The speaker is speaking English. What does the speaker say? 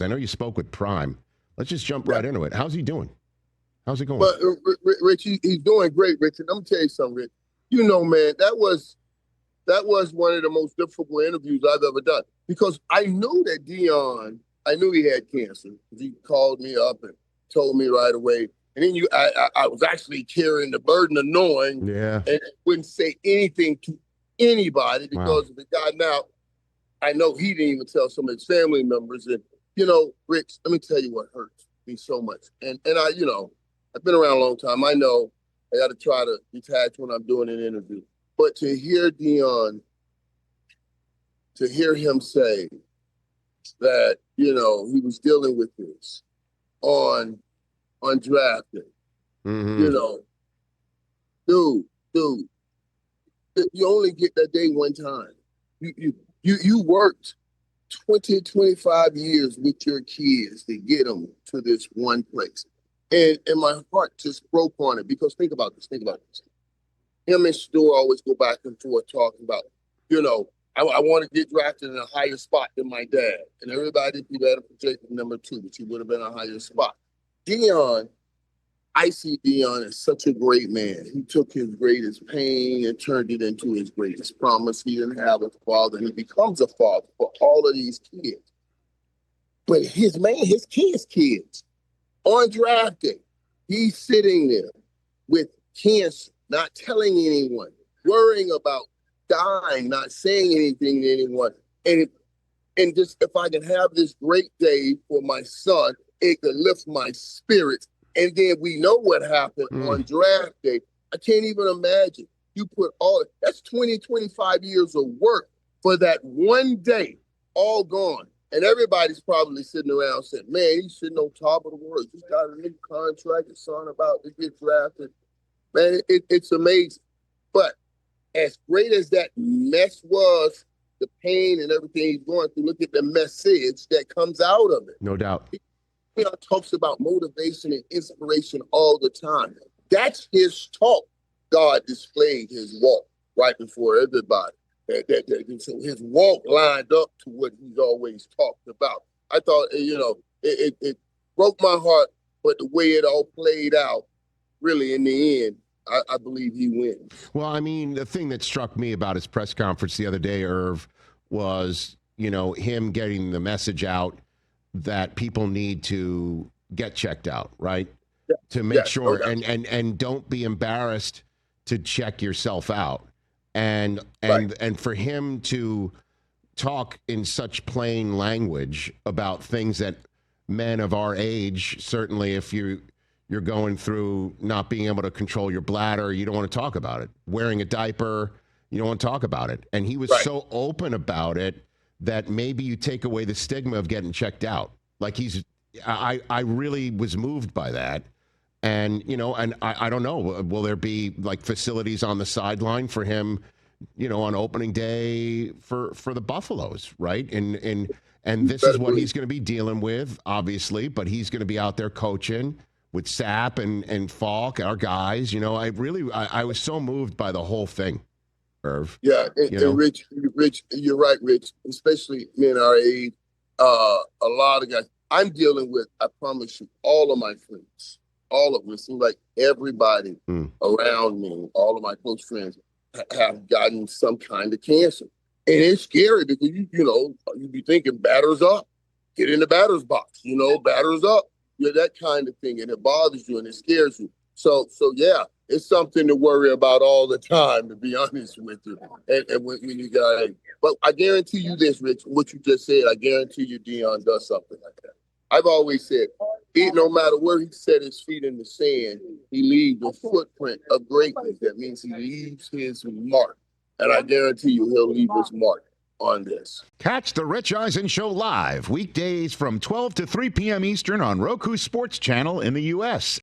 I know you spoke with Prime. Let's just jump right into it. How's he doing? How's it going? But Rich, he's doing great, Rich. And I'm gonna tell you something, Rich. You know, man, that was one of the most difficult interviews I've ever done because I knew that Deion. I knew he had cancer. He called me up and told me right away. And then I was actually carrying the burden of knowing, and wouldn't say anything to anybody because of the guy. Now, I know he didn't even tell some of his family members. And you know, Rich, let me tell you what hurts me so much. And I, you know, I've been around a long time. I know I got to try to detach when I'm doing an interview. But to hear Deion, to hear him say that, you know, he was dealing with this on draft day, you know, dude, you only get that day one time. You worked 20, 25 years with your kids to get them to this one place. And my heart just broke on it because think about this. Him and Stu always go back and forth talking about, you know, I want to get drafted in a higher spot than my dad. And everybody be better projected number 2, but he would have been a higher spot. Deion, I see Deion as such a great man. He took his greatest pain and turned it into his greatest promise. He didn't have a father. He becomes a father for all of these kids. But his kids, on draft day, he's sitting there with cancer, not telling anyone, worrying about dying, not saying anything to anyone. And just if I can have this great day for my son, it could lift my spirits. And then we know what happened on draft day. I can't even imagine. You put that's 20, 25 years of work for that one day, all gone. And everybody's probably sitting around saying, man, he's sitting on top of the world. He's got a new contract. His son about to get drafted. Man, it's amazing. But as great as that mess was, the pain and everything he's going through, look at the message that comes out of it. No doubt. He talks about motivation and inspiration all the time. That's his talk. God displayed his walk right before everybody. His walk lined up to what he's always talked about. I thought, you know, it broke my heart, but the way it all played out, really, in the end, I believe he wins. Well, I mean, the thing that struck me about his press conference the other day, Irv, was, you know, him getting the message out that people need to get checked out, right? Yeah. To make sure, and don't be embarrassed to check yourself out. And for him to talk in such plain language about things that men of our age, certainly if you're going through not being able to control your bladder, you don't want to talk about it. Wearing a diaper, you don't want to talk about it. And he was so open about it that maybe you take away the stigma of getting checked out. Like I really was moved by that. And, you know, and I don't know, will there be like facilities on the sideline for him, you know, on opening day for the Buffaloes, right? And this is what he's going to be dealing with, obviously, but he's going to be out there coaching with Sapp and Falk, our guys. You know, I was so moved by the whole thing, Irv. Yeah, and Rich, you're right, Rich, especially men our age, a lot of guys. I'm dealing with, I promise you, all of my friends. All of them. It seems like everybody around me, all of my close friends, have gotten some kind of cancer. And it's scary because, you know, you be thinking batters up, get in the batter's box, you know, batters up, that kind of thing. And it bothers you and it scares you. So yeah, it's something to worry about all the time, to be honest with you. And when you got it. But I guarantee you this, Rich, what you just said, I guarantee you Deion does something like that. I've always said, no matter where he set his feet in the sand, he leaves a footprint of greatness. That means he leaves his mark. And I guarantee you he'll leave his mark on this. Catch the Rich Eisen Show live weekdays from 12 to 3 p.m. Eastern on Roku Sports Channel in the U.S.